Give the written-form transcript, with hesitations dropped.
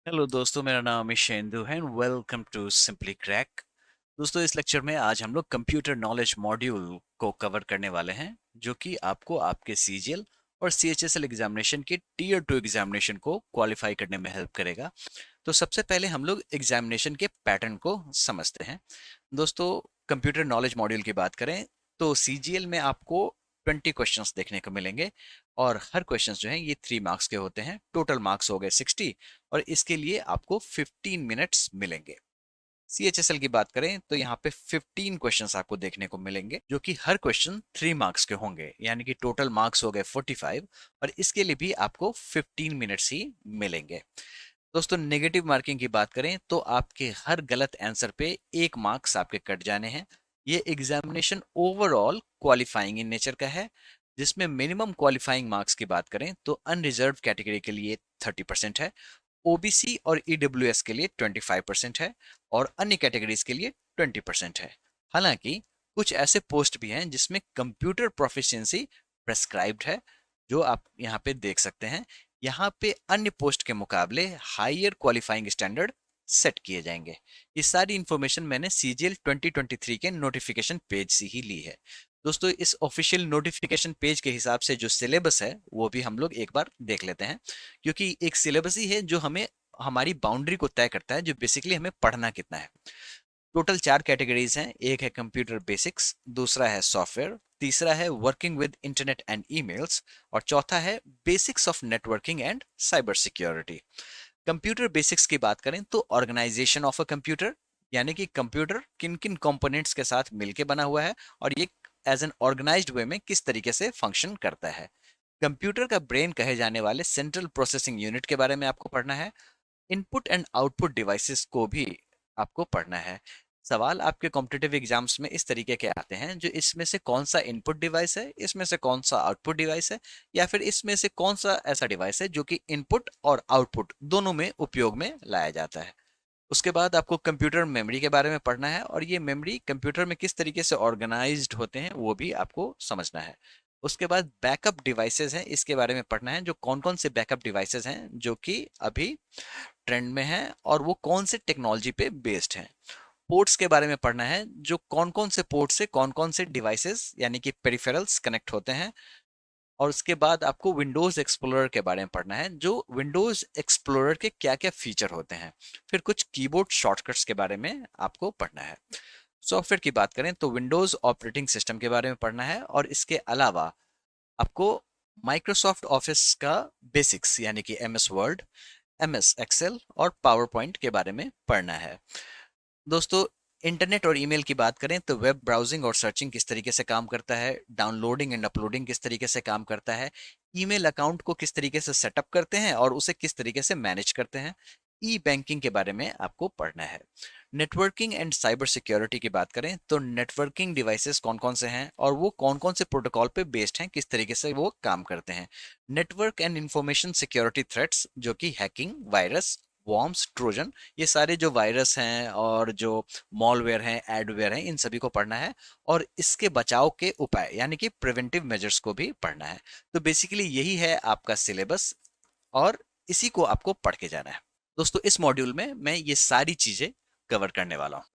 Hello दोस्तों, मेरा नाम ईशेंदु है and welcome to simply crack. दोस्तों, इस लेक्चर में आज हम लोग कंप्यूटर नॉलेज मॉड्यूल को कवर करने वाले हैं, जो कि आपको आपके सीजीएल और सीएचएसएल एग्जामिनेशन के टीयर 2 एग्जामिनेशन को क्वालिफाई करने में हेल्प करेगा। तो सबसे पहले हम लोग एग्जामिनेशन के पैटर्न को समझते हैं। दोस्तों, कंप्यूटर नॉलेज मॉड्यूल की बात करें तो सीजीएल में आपको 20 क्वेश्चंस देखने को मिलेंगे और हर क्वेश्चंस जो हैं ये 3 मार्क्स के होते हैं। टोटल मार्क्स हो गए 60 और इसके लिए आपको 15 मिनट्स मिलेंगे। सीएचएसएल की बात करें तो यहाँ पे 15 क्वेश्चंस आपको देखने को मिलेंगे, जो कि हर क्वेश्चन 3 मार्क्स के होंगे, यानी कि टोटल मार्क्स हो गए 45 और इसके लिए भी आपको 15 मिनट्स ही मिलेंगे। दोस्तों, नेगेटिव मार्किंग की बात करें तो आपके हर गलत आंसर पे 1 मार्क्स आपके कट जाने हैं। ये examination overall qualifying in nature का है, जिसमें मिनिमम क्वालिफाइंग मार्क्स की बात करें तो अनरिजर्व कैटेगरी के लिए 30% है, ओबीसी और ईडब्ल्यूएस के लिए 25% है और अन्य कैटेगरीज के लिए 20% है। हालांकि कुछ ऐसे पोस्ट भी हैं जिसमें कंप्यूटर प्रोफिशिएंसी प्रेस्क्राइब्ड है, जो आप यहाँ पे देख सकते हैं। यहाँ पे अन्य पोस्ट के मुकाबले हायर क्वालिफाइंग स्टैंडर्ड सेट किए जाएंगे। ये सारी इंफॉर्मेशन मैंने सीजीएल 2023 के नोटिफिकेशन पेज से ही ली है। दोस्तों, इस ऑफिशियल नोटिफिकेशन पेज के हिसाब से जो सिलेबस है वो भी हम लोग एक बार देख लेते हैं, क्योंकि एक सिलेबस ही है जो हमें हमारी बाउंड्री को तय करता है, जो बेसिकली हमें पढ़ना कितना है। टोटल 4 कैटेगरीज हैं। एक है कंप्यूटर बेसिक्स, दूसरा है सॉफ्टवेयर, तीसरा है working with internet and emails और चौथा है basics of networking and cyber security. Computer basics की बात करें तो ऑर्गेनाइजेशन ऑफ अ कंप्यूटर, यानी कि कंप्यूटर किन किन कंपोनेंट्स के साथ मिलकर बना हुआ है और ये एज एन ऑर्गेनाइज्ड वे में किस तरीके से फंक्शन करता है। कंप्यूटर का ब्रेन कहे जाने वाले सेंट्रल प्रोसेसिंग यूनिट के बारे में आपको पढ़ना है। इनपुट एंड आउटपुट डिवाइसेस को भी आपको पढ़ना है। सवाल आपके कॉम्पिटिटिव एग्जाम्स में इस तरीके के आते हैं, जो इसमें से कौन सा इनपुट डिवाइस है, इसमें से कौन सा आउटपुट डिवाइस है, या फिर इसमें से कौन सा ऐसा डिवाइस है जो कि इनपुट और आउटपुट दोनों में उपयोग में लाया जाता है। उसके बाद आपको कंप्यूटर मेमोरी के बारे में पढ़ना है और ये मेमोरी कंप्यूटर में किस तरीके से ऑर्गेनाइज्ड होते हैं वो भी आपको समझना है। उसके बाद बैकअप डिवाइसेस हैं, इसके बारे में पढ़ना है, जो कौन कौन से बैकअप डिवाइसेस हैं जो कि अभी ट्रेंड में हैं और वो कौन से टेक्नोलॉजी पे बेस्ड हैं। पोर्ट्स के बारे में पढ़ना है, जो कौन कौन से पोर्ट से कौन कौन से डिवाइसेस यानी कि पेरिफेरल्स कनेक्ट होते हैं। और उसके बाद आपको विंडोज एक्सप्लोरर के बारे में पढ़ना है, जो विंडोज एक्सप्लोरर के क्या क्या फीचर होते हैं। फिर कुछ कीबोर्ड शॉर्टकट्स के बारे में आपको पढ़ना है। सॉफ्टवेयर की बात करें तो विंडोज ऑपरेटिंग सिस्टम के बारे में पढ़ना है और इसके अलावा आपको माइक्रोसॉफ्ट ऑफिस का बेसिक्स यानी कि एमएस वर्ड, एमएस एक्सेल और पावर पॉइंट के बारे में पढ़ना है। दोस्तों, इंटरनेट और ईमेल की बात करें तो वेब ब्राउजिंग और सर्चिंग किस तरीके से काम करता है, डाउनलोडिंग एंड अपलोडिंग किस तरीके से काम करता है, ईमेल अकाउंट को किस तरीके से सेटअप करते हैं और उसे किस तरीके से मैनेज करते हैं, ई बैंकिंग के बारे में आपको पढ़ना है। नेटवर्किंग एंड साइबर सिक्योरिटी की बात करें तो नेटवर्किंग डिवाइसेस कौन कौन से हैं और वो कौन कौन से प्रोटोकॉल पे बेस्ड हैं, किस तरीके से वो काम करते हैं। Network and information security threats, जो कि हैकिंग, वायरस, वॉर्म्स, ट्रोजन, ये सारे जो वायरस हैं और जो मॉलवेयर हैं, एडवेयर हैं, इन सभी को पढ़ना है और इसके बचाव के उपाय यानी कि प्रिवेंटिव मेजर्स को भी पढ़ना है। तो बेसिकली यही है आपका सिलेबस और इसी को आपको पढ़ के जाना है। दोस्तों, इस मॉड्यूल में मैं ये सारी चीजें कवर करने वाला हूँ।